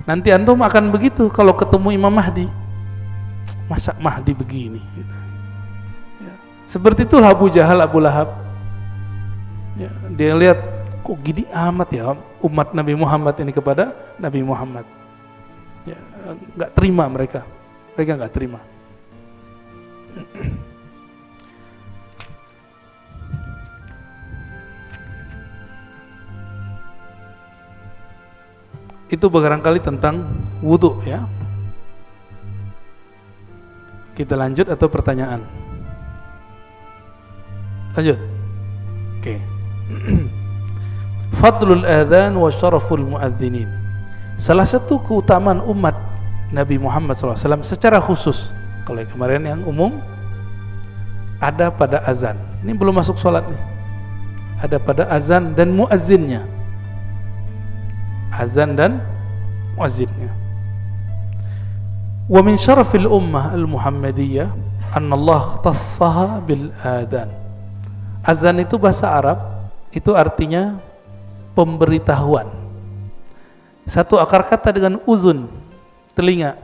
Nanti antum akan begitu kalau ketemu Imam Mahdi. Masa Mahdi begini gitu. Ya. Seperti itulah Abu Jahal, Abu Lahab ya, dia lihat kok gini amat ya umat Nabi Muhammad ini kepada Nabi Muhammad ya, gak terima mereka gak terima. Itu barangkali tentang wudhu ya. Kita lanjut atau pertanyaan? Lanjut. Oke. Fadlul adzan wa syaraful muadzinin. Salah satu keutamaan umat Nabi Muhammad SAW secara khusus, kalau kemarin yang umum ada pada azan. Ini belum masuk sholat nih. Ada pada azan dan muazzinnya. Azan dan muazzinnya. Wa min syarafil ummah al-Muhammadiyah anna Allah ikhtassaha bil adhan. Azan itu bahasa Arab, itu artinya pemberitahuan. Satu akar kata dengan uzun, telinga.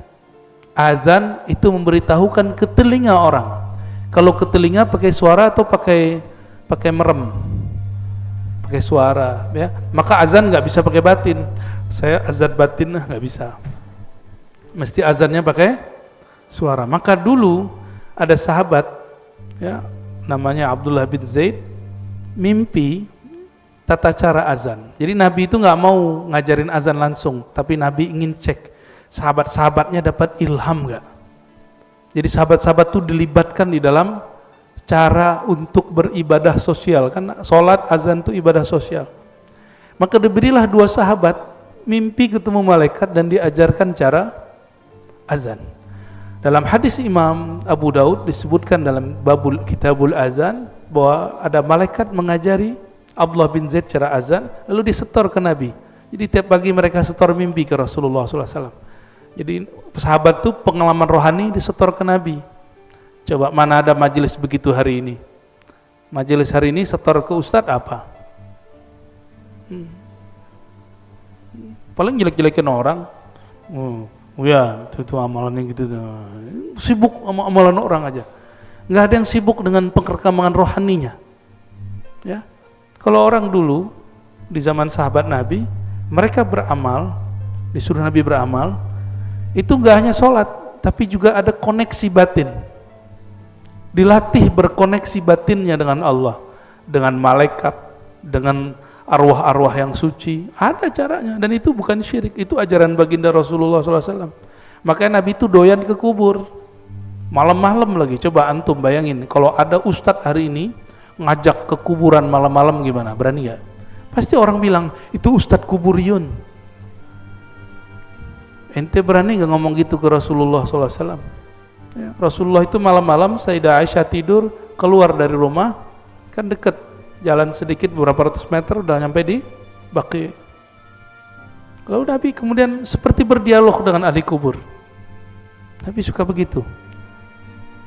Azan itu memberitahukan ke telinga orang. Kalau ke telinga pakai suara atau pakai merem, pakai suara, ya. Maka azan nggak bisa pakai batin. Saya azan batin nggak bisa. Mesti azannya pakai suara. Maka dulu ada sahabat, ya, namanya Abdullah bin Zaid, mimpi tata cara azan. Jadi Nabi itu nggak mau ngajarin azan langsung, tapi Nabi ingin cek sahabat-sahabatnya dapat ilham nggak. Jadi sahabat-sahabat itu dilibatkan di dalam cara untuk beribadah sosial, kan sholat azan itu ibadah sosial. Maka diberilah dua sahabat mimpi ketemu malaikat dan diajarkan cara azan. Dalam hadis Imam Abu Daud disebutkan dalam babul kitabul azan bahwa ada malaikat mengajari Abdullah bin Zaid cara azan, lalu disetor ke Nabi. Jadi tiap pagi mereka setor mimpi ke Rasulullah SAW. Jadi sahabat itu pengalaman rohani disetor ke Nabi. Coba mana ada majelis begitu hari ini? Majelis hari ini setor ke ustadz apa? Paling jelek-jelekin orang. Ya, itu amalannya gitu. Sibuk sama amalan orang aja. Nggak ada yang sibuk dengan perkembangan rohaninya. Ya. Kalau orang dulu di zaman sahabat Nabi, mereka beramal, disuruh Nabi beramal, itu nggak hanya sholat, tapi juga ada koneksi batin. Dilatih berkoneksi batinnya dengan Allah, dengan malaikat, dengan arwah-arwah yang suci. Ada caranya, dan itu bukan syirik, itu ajaran baginda Rasulullah SAW. Makanya Nabi itu doyan ke kubur, malam-malam lagi. Coba antum bayangin, kalau ada ustadz hari ini ngajak ke kuburan malam-malam gimana? Berani gak? Pasti orang bilang, itu ustadz kuburiyun. Ente berani gak ngomong gitu ke Rasulullah SAW? Ya, Rasulullah itu malam-malam Sayyidah Aisyah tidur, keluar dari rumah, kan deket, jalan sedikit beberapa ratus meter udah nyampe di Baqi. Lalu Nabi kemudian seperti berdialog dengan ahli kubur. Nabi suka begitu.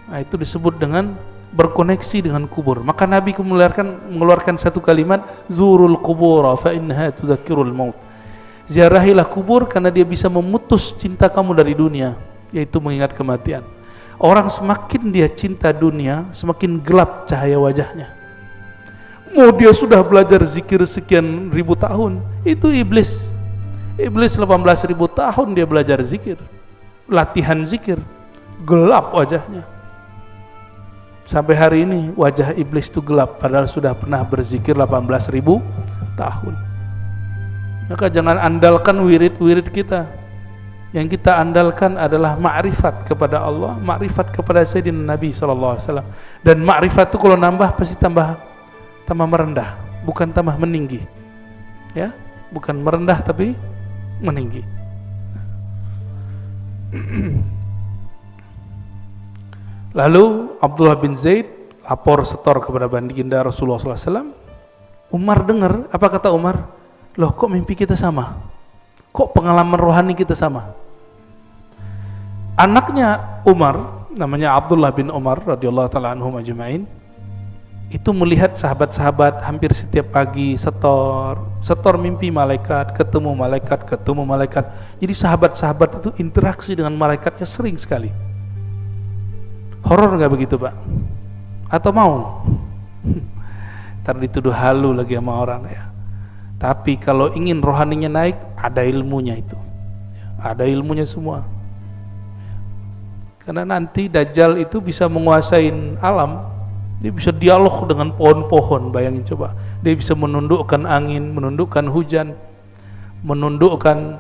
Nah, itu disebut dengan berkoneksi dengan kubur. Maka Nabi mengeluarkan satu kalimat, zurul kubur fa innaha tudzakkirul maut. Ziarahilah kubur karena dia bisa memutus cinta kamu dari dunia, yaitu mengingat kematian. Orang semakin dia cinta dunia, semakin gelap cahaya wajahnya. Mau dia sudah belajar zikir sekian ribu tahun, itu iblis. Iblis 18.000 tahun dia belajar zikir, latihan zikir, gelap wajahnya. Sampai hari ini wajah iblis itu gelap, padahal sudah pernah berzikir 18.000 tahun. Maka jangan andalkan wirid-wirid kita. Yang kita andalkan adalah ma'rifat kepada Allah, ma'rifat kepada Sayyidina Nabi SAW. Dan ma'rifat itu kalau nambah pasti tambah merendah, bukan tambah meninggi. Ya, bukan merendah tapi meninggi. Lalu Abdullah bin Zaid lapor setor kepada baginda Rasulullah SAW. Umar dengar, apa kata Umar? Loh, kok mimpi kita sama? Kok pengalaman rohani kita sama? Anaknya Umar, namanya Abdullah bin Umar radhiyallahu taala anhum ajma'in, itu melihat sahabat-sahabat hampir setiap pagi setor mimpi malaikat, ketemu malaikat. Jadi sahabat-sahabat itu interaksi dengan malaikatnya sering sekali. Horor nggak begitu, Pak? Atau mau? Ntar dituduh halu lagi sama orang ya. Tapi kalau ingin rohaninya naik, ada ilmunya itu. Ada ilmunya semua. Karena nanti Dajjal itu bisa menguasai alam. Dia bisa dialog dengan pohon-pohon, bayangin coba. Dia bisa menundukkan angin, menundukkan hujan, menundukkan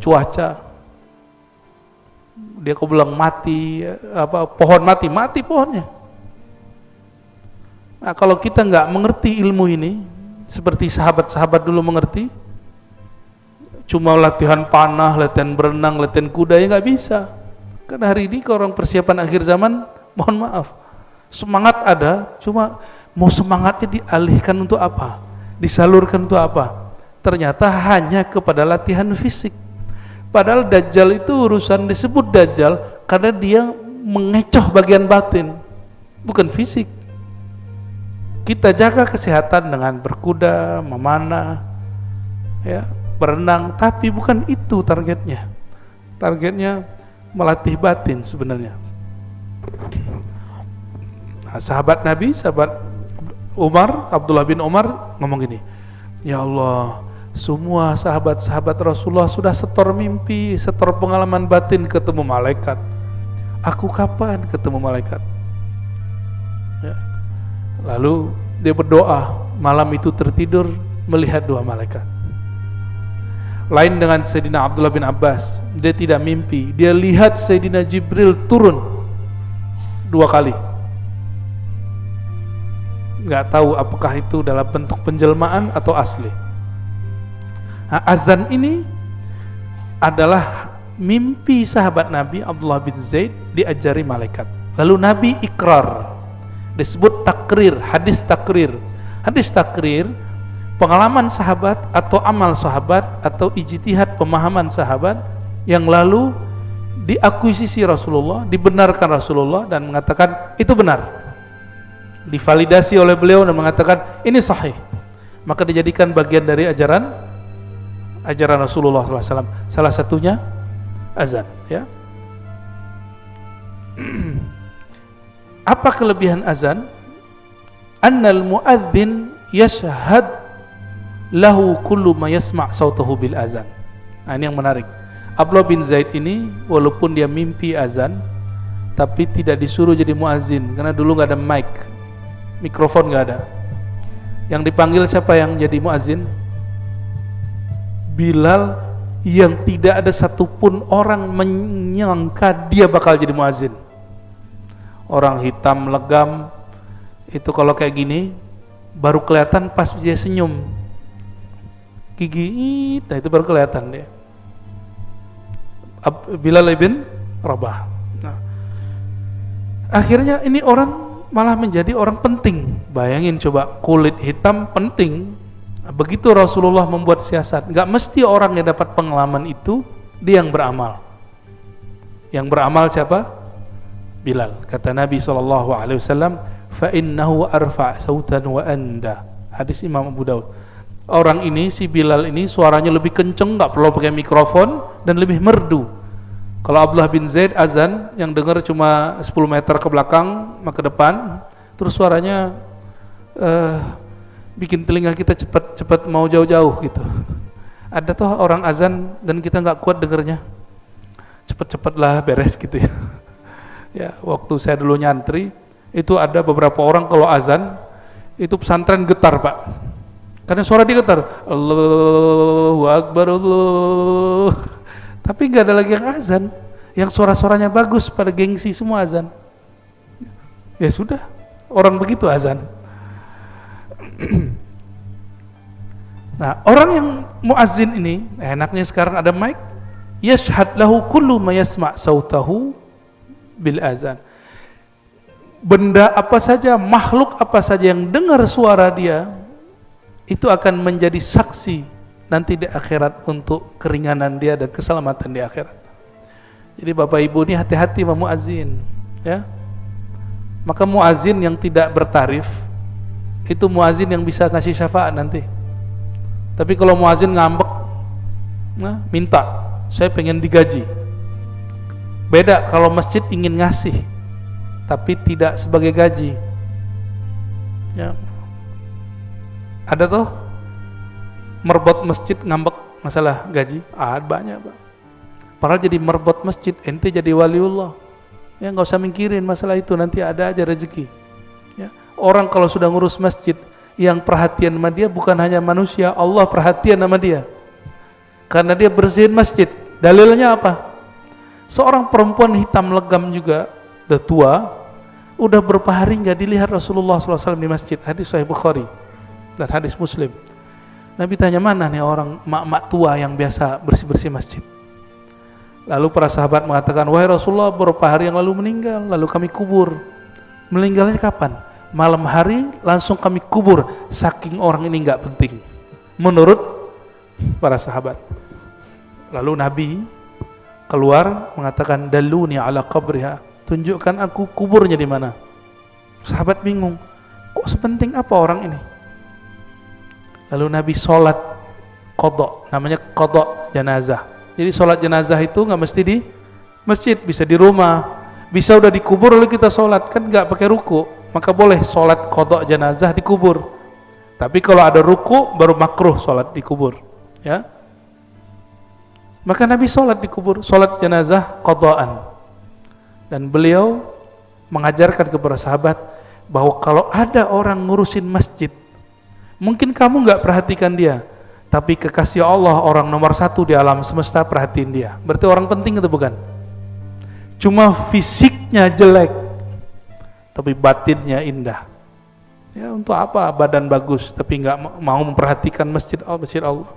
cuaca. Dia kok bilang mati, pohon mati pohonnya. Nah, kalau kita nggak mengerti ilmu ini, seperti sahabat-sahabat dulu mengerti, cuma latihan panah, latihan berenang, latihan kuda, ya nggak bisa. Karena hari ini kalau orang persiapan akhir zaman, mohon maaf, semangat ada, cuma mau semangatnya dialihkan untuk apa? Disalurkan untuk apa? Ternyata hanya kepada latihan fisik. Padahal Dajjal itu urusan disebut Dajjal karena dia mengecoh bagian batin, bukan fisik. Kita jaga kesehatan dengan berkuda, memanah, ya, berenang, tapi bukan itu targetnya. Targetnya melatih batin sebenarnya. Nah, sahabat Nabi, sahabat Umar, Abdullah bin Umar ngomong gini, ya Allah, semua sahabat-sahabat Rasulullah sudah setor mimpi, setor pengalaman batin ketemu malaikat. Aku kapan ketemu malaikat? Ya. Lalu dia berdoa, malam itu tertidur melihat dua malaikat. Lain dengan Sayyidina Abdullah bin Abbas, dia tidak mimpi, dia lihat Sayyidina Jibril turun 2 kali. Nggak tahu apakah itu dalam bentuk penjelmaan atau asli. Nah, azan ini adalah mimpi sahabat Nabi Abdullah bin Zaid diajari malaikat. Lalu Nabi ikrar, disebut takrir, hadis takrir. Hadis takrir pengalaman sahabat atau amal sahabat atau ijtihad pemahaman sahabat yang lalu diakuisisi Rasulullah, dibenarkan Rasulullah dan mengatakan itu benar, divalidasi oleh beliau dan mengatakan ini sahih, maka dijadikan bagian dari ajaran Rasulullah SAW. Salah satunya azan, ya. Apa kelebihan azan? Annal muadzin yashhad lahu kullu ma yasma' sautahu bil azan. Nah, ini yang menarik. Abdullah bin Zaid ini walaupun dia mimpi azan, tapi tidak disuruh jadi muazzin karena dulu nggak ada mikrofon nggak ada. Yang dipanggil siapa yang jadi muazzin? Bilal, yang tidak ada satupun orang menyangka dia bakal jadi muazzin. Orang hitam legam itu kalau kayak gini baru kelihatan pas dia senyum. Gigi, nah itu baru kelihatan dia. Bilal bin Rabah. Nah, akhirnya ini orang malah menjadi orang penting. Bayangin coba, kulit hitam penting. Begitu Rasulullah membuat siasat, nggak mesti orang yang dapat pengalaman itu dia yang beramal. Yang beramal siapa? Bilal. Kata Nabi SAW, fa innahu arfa' sautan wa anda. Hadis Imam Abu Daud. Orang ini, si Bilal ini suaranya lebih kenceng, nggak perlu pakai mikrofon dan lebih merdu. Kalau Abdullah bin Zaid azan yang dengar cuma 10 meter ke belakang, ke depan, terus suaranya bikin telinga kita cepat mau jauh-jauh gitu. Ada tuh orang azan dan kita nggak kuat dengernya, cepet-cepetlah beres gitu ya. Ya, waktu saya dulu nyantri itu ada beberapa orang kalau azan itu pesantren getar Pak. Karena suara dia getar, Allahu Akbar, Allah. Tapi nggak ada lagi yang azan, yang suara-suaranya bagus, pada gengsi semua azan. Ya sudah, orang begitu azan. Nah, orang yang muazzin ini, enaknya sekarang ada mic, yashhad lahu kullu ma yasma' sautahu bil azan. Benda apa saja, makhluk apa saja yang dengar suara dia, itu akan menjadi saksi nanti di akhirat untuk keringanan dia dan keselamatan di akhirat. Jadi Bapak Ibu ini hati-hati sama muazzin, ya. Maka muazzin yang tidak bertarif itu muazzin yang bisa kasih syafaat nanti. Tapi kalau muazzin ngambek, nah, minta, saya pengen digaji. Beda kalau masjid ingin ngasih, tapi tidak sebagai gaji. Ya. Ada tuh merbot masjid ngambek masalah gaji, banyak Pak. Padahal jadi merbot masjid, ente jadi waliullah. Ya nggak usah mikirin masalah itu, nanti ada aja rezeki. Ya. Orang kalau sudah ngurus masjid, yang perhatian sama dia bukan hanya manusia, Allah perhatian sama dia. Karena dia bersihin masjid. Dalilnya apa? Seorang perempuan hitam legam juga, udah tua, udah berapa hari nggak dilihat Rasulullah SAW di masjid. Hadis Sahih Bukhari dan hadis Muslim. Nabi tanya, mana nih orang mak-mak tua yang biasa bersih-bersih masjid? Lalu para sahabat mengatakan, wahai Rasulullah, beberapa hari yang lalu meninggal, lalu kami kubur. Meninggalnya kapan? Malam hari langsung kami kubur, saking orang ini nggak penting menurut para sahabat. Lalu Nabi keluar mengatakan, daluni ala qabriha, tunjukkan aku kuburnya di mana. Sahabat bingung, kok sepenting apa orang ini? Lalu Nabi sholat qadha, namanya qadha jenazah. Jadi sholat jenazah itu nggak mesti di masjid, bisa di rumah, bisa udah dikubur lalu kita sholat, kan nggak pakai ruku, maka boleh sholat qadha jenazah dikubur. Tapi kalau ada ruku baru makruh sholat dikubur, ya. Maka Nabi sholat dikubur, sholat jenazah qadhaan, dan beliau mengajarkan kepada sahabat bahwa kalau ada orang ngurusin masjid, mungkin kamu nggak perhatikan dia, tapi kekasih Allah, orang nomor satu di alam semesta, perhatiin dia. Berarti orang penting itu bukan? Cuma fisiknya jelek, tapi batinnya indah. Ya, untuk apa badan bagus tapi nggak mau memperhatikan masjid Allah?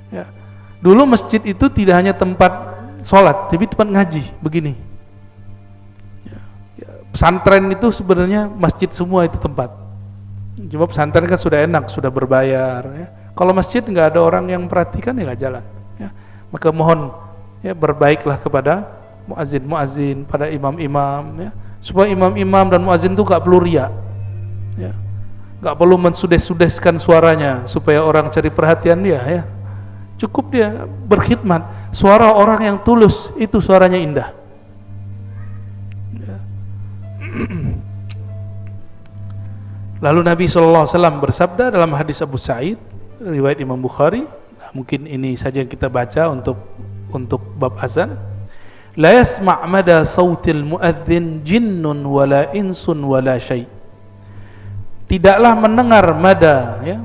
Ya. Dulu masjid itu tidak hanya tempat sholat, tapi tempat ngaji, begini. Ya, pesantren itu sebenarnya masjid semua itu tempat. Cuma pesantren kan sudah enak, sudah berbayar. Ya. Kalau masjid nggak ada orang yang perhatikan, ya nggak jalan. Ya. Maka mohon ya berbaiklah kepada muazin, pada imam-imam, ya, supaya imam-imam dan muazin itu nggak perlu riya, ya, nggak perlu mensudes-sudeskan suaranya supaya orang cari perhatian dia, ya. Cukup dia berkhidmat, suara orang yang tulus itu suaranya indah. Ya. Lalu Nabi SAW bersabda dalam hadis Abu Sa'id, riwayat Imam Bukhari, nah, mungkin ini saja yang kita baca untuk bab azan. La yasma' mada sautil muadzin jinnun wala insun wala syai'. Tidaklah mendengar mada, ya,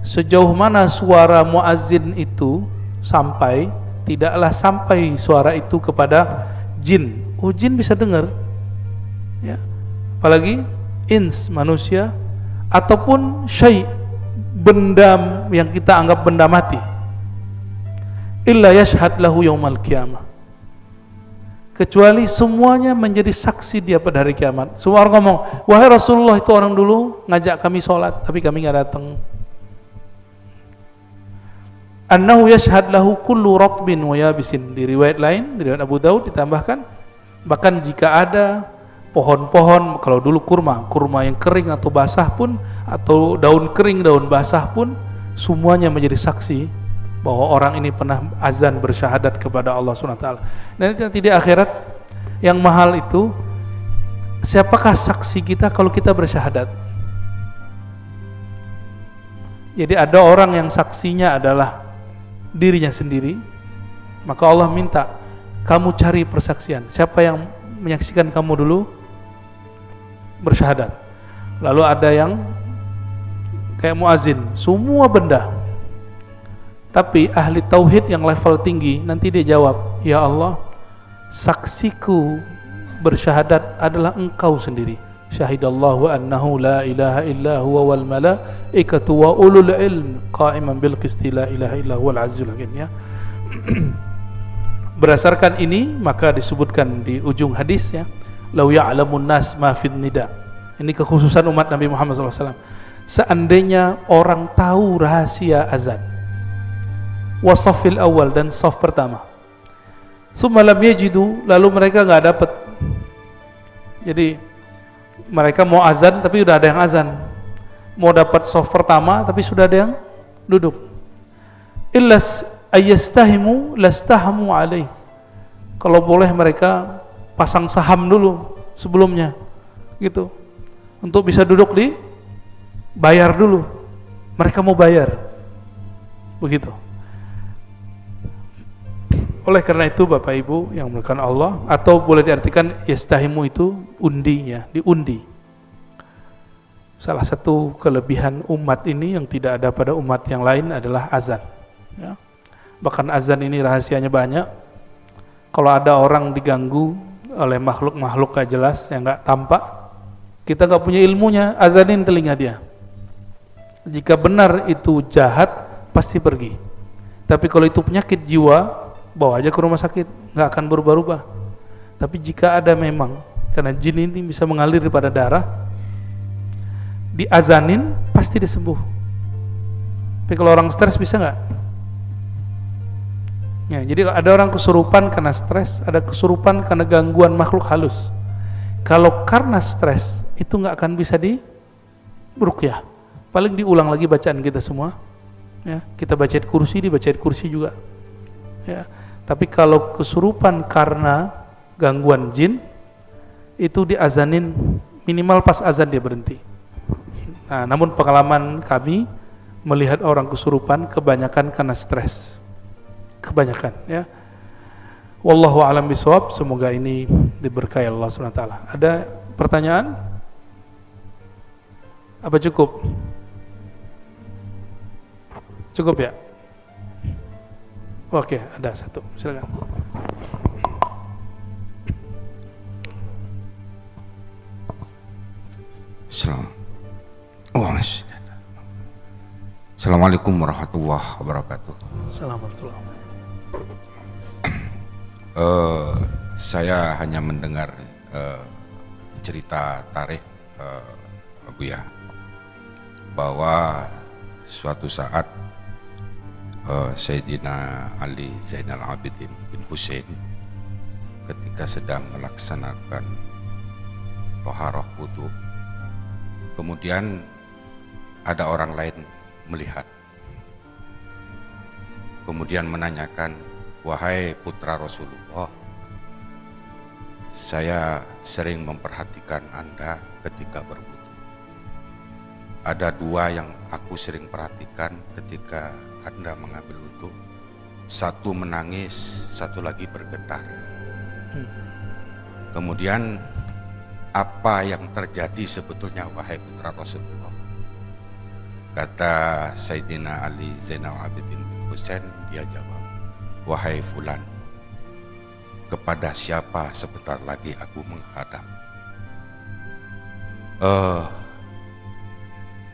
sejauh mana suara muazzin itu sampai, tidaklah sampai suara itu kepada jin. Oh, jin bisa dengar, ya, apalagi ins, manusia, ataupun syai', benda yang kita anggap benda mati. Illa yashhad lahu yaumal qiyamah, kecuali semuanya menjadi saksi dia pada hari kiamat. Semua orang ngomong, wahai Rasulullah, itu orang dulu ngajak kami sholat tapi kami nggak datang. Annahu yashhad lahu kullu ratbin wa yabisin. Di riwayat lain, di riwayat Abu Daud ditambahkan, bahkan jika ada pohon-pohon, kalau dulu kurma yang kering atau basah pun, atau daun kering, daun basah pun, semuanya menjadi saksi bahwa orang ini pernah azan bersyahadat kepada Allah SWT. Dan nanti di akhirat yang mahal itu, siapakah saksi kita kalau kita bersyahadat? Jadi ada orang yang saksinya adalah dirinya sendiri, maka Allah minta kamu cari persaksian, siapa yang menyaksikan kamu dulu bersyahadat. Lalu ada yang kayak muazin, semua benda, tapi ahli tauhid yang level tinggi, nanti dia jawab, ya Allah, saksiku bersyahadat adalah engkau sendiri. Syahidallahu annahu la ilaha illa huwa wal malaikatu wa ulul ilm qa'iman bil qisti la ilaha illa huwal azizul hakim, ya. Berdasarkan ini maka disebutkan di ujung hadis, ya, lau ya'lamun nas ma fid nida. Ini kekhususan umat Nabi Muhammad SAW. Seandainya orang tahu rahasia azan, wasafil awal, dan saf pertama, summa lam yajidu, lalu mereka nggak dapat. Jadi mereka mau azan tapi udah ada yang azan, mau dapat saf pertama tapi sudah ada yang duduk. Illas ayastahimu lastahamu alaih. Kalau boleh mereka pasang saham dulu sebelumnya, gitu, untuk bisa duduk di bayar dulu. Mereka mau bayar, begitu. Oleh karena itu Bapak Ibu yang dimuliakan Allah, atau boleh diartikan yastahimu itu undinya, diundi. Salah satu kelebihan umat ini yang tidak ada pada umat yang lain adalah azan, ya. Bahkan azan ini rahasianya banyak. Kalau ada orang diganggu oleh makhluk-makhluk gak jelas yang gak tampak, kita gak punya ilmunya, azanin telinga dia. Jika benar itu jahat, pasti pergi. Tapi kalau itu penyakit jiwa, bawa aja ke rumah sakit, nggak akan berubah-ubah. Tapi jika ada memang, karena jin ini bisa mengalir pada darah, diazanin pasti disembuh. Tapi kalau orang stres bisa nggak? Ya, jadi ada orang kesurupan karena stres, ada kesurupan karena gangguan makhluk halus. Kalau karena stres, itu nggak akan bisa di ruqyah. Paling diulang lagi bacaan kita semua, ya. Kita baca ayat kursi, dibaca ayat kursi juga, ya. Tapi kalau kesurupan karena gangguan jin, itu diazanin minimal pas azan dia berhenti. Nah, namun pengalaman kami melihat orang kesurupan kebanyakan karena stres, kebanyakan, ya. Wallahu a'lam bishawab. Semoga ini diberkahi Allah Subhanahu wa taala. Ada pertanyaan? Apa cukup? Cukup ya? Oke, ada satu. Silakan. Assalamualaikum warahmatullahi wabarakatuh. Assalamualaikum. Saya hanya mendengar cerita tarikh Buya, bahwa suatu saat Sayyidina Ali Zainal Abidin bin Husain ketika sedang melaksanakan toharoh wudu, kemudian ada orang lain melihat, kemudian menanyakan, wahai putra Rasulullah, saya sering memperhatikan Anda ketika berwudu. Ada dua yang aku sering perhatikan ketika Anda mengambil wudu. Satu menangis, satu lagi bergetar. Kemudian apa yang terjadi sebetulnya wahai putra Rasulullah? Kata Sayyidina Ali Zainal Abidin bin Husain, dia jawab, wahai fulan, kepada siapa sebentar lagi aku menghadap?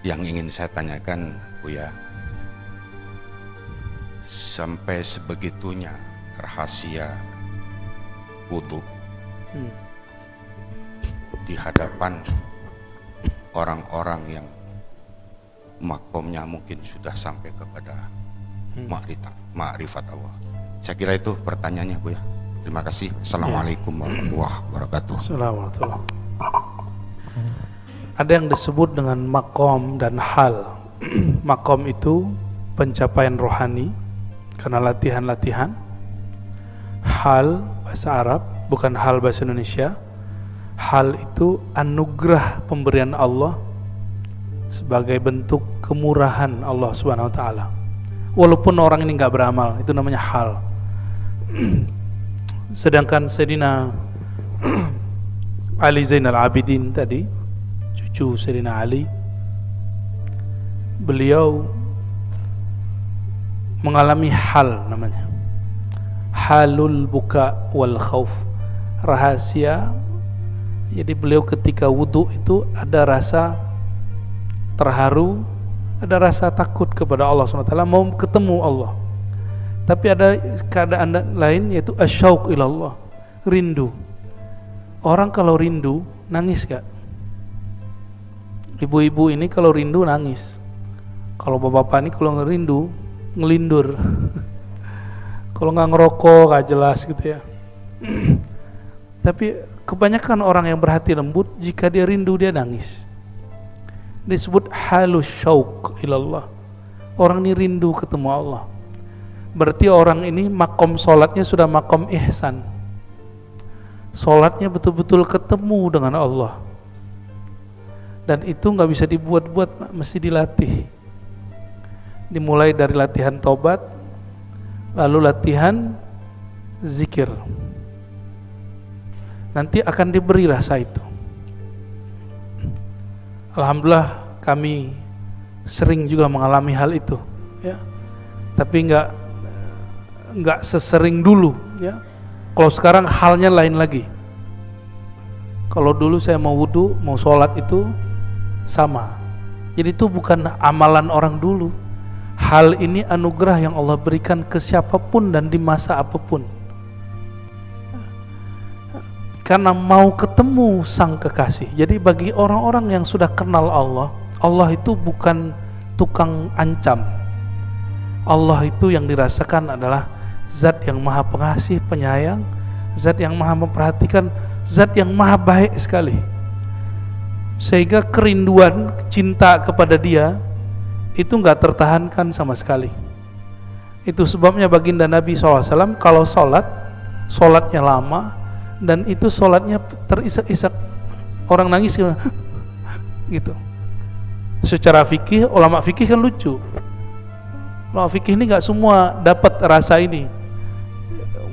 Yang ingin saya tanyakan, Buya, sampai sebegitunya rahasia wudu di hadapan orang-orang yang makomnya mungkin sudah sampai kepada ma'rifat Allah. Saya kira itu pertanyaannya, Buya. Terima kasih. Assalamualaikum warahmatullahi wabarakatuh. Assalamualaikum. Ada yang disebut dengan makom dan hal. Makom itu pencapaian rohani karena latihan-latihan. Hal bahasa Arab, bukan hal bahasa Indonesia. Hal itu anugerah pemberian Allah sebagai bentuk kemurahan Allah Subhanahu wa taala. Walaupun orang ini enggak beramal, itu namanya hal. Sedangkan Sayyidina Ali Zainal Abidin tadi, cucu Sayyidina Ali, beliau mengalami hal namanya halul buka wal khauf, rahasia. Jadi beliau ketika wudu itu ada rasa terharu, ada rasa takut kepada Allah SWT, mau ketemu Allah. Tapi ada keadaan lain, yaitu asyauq ilallah, rindu. Orang kalau rindu nangis gak? Ibu-ibu ini kalau rindu nangis. Kalau bapak-bapak ini kalau ngerindu ngelindur. Kalau nggak ngerokok gak jelas gitu ya. Tapi kebanyakan orang yang berhati lembut, jika dia rindu dia nangis. Disebut halus syauq ilallah. Orang ini rindu ketemu Allah. Berarti orang ini makom solatnya sudah makom ihsan. Solatnya betul-betul ketemu dengan Allah. Dan itu nggak bisa dibuat-buat, mesti dilatih. Dimulai dari latihan taubat, lalu latihan zikir. Nanti akan diberi rasa itu. Alhamdulillah kami sering juga mengalami hal itu, ya. Tapi nggak sesering dulu, ya. Kalau sekarang halnya lain lagi. Kalau dulu saya mau wudu, mau sholat itu sama. Jadi itu bukan amalan orang dulu. Hal ini anugerah yang Allah berikan ke siapapun dan di masa apapun. Karena mau ketemu sang kekasih. Jadi bagi orang-orang yang sudah kenal Allah, Allah itu bukan tukang ancam. Allah itu yang dirasakan adalah zat yang maha pengasih, penyayang, zat yang maha memperhatikan, zat yang maha baik sekali. Sehingga kerinduan, cinta kepada dia itu nggak tertahankan sama sekali. Itu sebabnya baginda Nabi SAW kalau sholatnya lama, dan itu sholatnya terisak-isak, orang nangis gitu. Secara fikih, ulama fikih kan lucu. Ulama fikih ini nggak semua dapat rasa ini,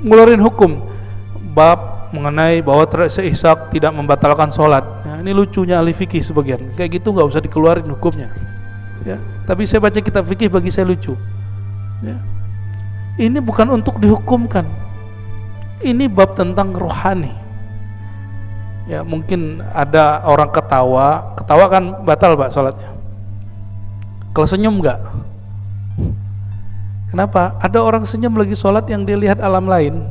ngeluarin hukum bab mengenai bahwa terisak-isak tidak membatalkan sholat. Nah, ini lucunya ahli fikih sebagian, kayak gitu nggak usah dikeluarin hukumnya. Ya, tapi saya baca kitab fikih, bagi saya lucu. Ya. Ini bukan untuk dihukumkan. Ini bab tentang rohani. Ya, mungkin ada orang ketawa kan batal Pak sholatnya. Kalau senyum enggak? Kenapa? Ada orang senyum lagi sholat yang dia lihat alam lain.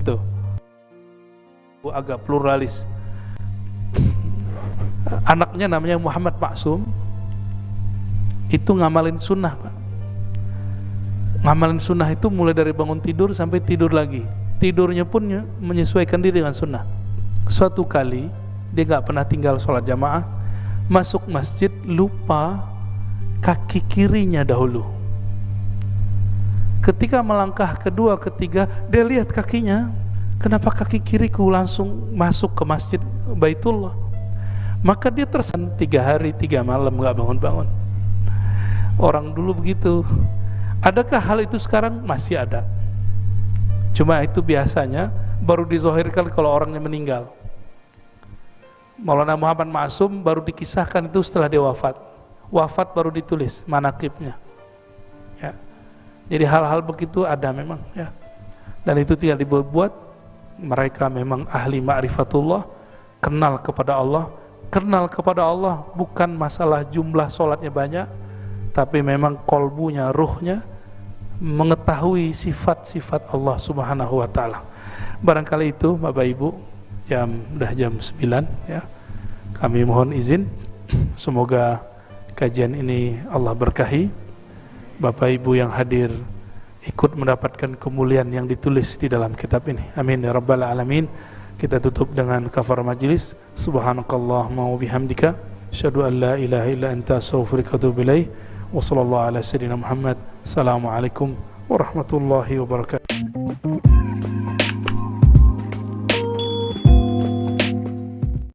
Gitu. Agak pluralis. Anaknya namanya Muhammad Maksum. Itu ngamalin sunnah Pak. Ngamalin sunnah itu mulai dari bangun tidur sampai tidur lagi. Tidurnya pun menyesuaikan diri dengan sunnah. Suatu kali dia gak pernah tinggal sholat jamaah, masuk masjid lupa kaki kirinya dahulu. Ketika melangkah kedua ketiga, dia lihat kakinya, kenapa kaki kiriku langsung masuk ke masjid Baitullah. Maka dia tersan 3 hari 3 malam gak bangun-bangun. Orang dulu begitu. Adakah hal itu sekarang? Masih ada. Cuma itu biasanya baru dizohirkan kalau orangnya meninggal. Maulana Muhammad Maksum baru dikisahkan itu setelah dia wafat. Wafat baru ditulis manaqibnya. Ya. Jadi hal-hal begitu ada memang, ya. Dan itu tidak dibuat. Mereka memang ahli ma'rifatullah, kenal kepada Allah. Kenal kepada Allah bukan masalah jumlah sholatnya banyak, tapi memang kolbunya, ruhnya mengetahui sifat-sifat Allah Subhanahu wa ta'ala. Barangkali itu Bapak Ibu, udah jam 9 ya. Kami mohon izin, semoga kajian ini Allah berkahi. Bapak Ibu yang hadir ikut mendapatkan kemuliaan yang ditulis di dalam kitab ini. Amin ya rabbal alamin. Kita tutup dengan kafar majlis. Subhanakallahumma wa bihamdika asyhadu an la ilaha illa anta astaghfiruka wa atubu ilaik. Wa sallallahu ala sayyidina Muhammad. Assalamualaikum warahmatullahi wabarakatuh.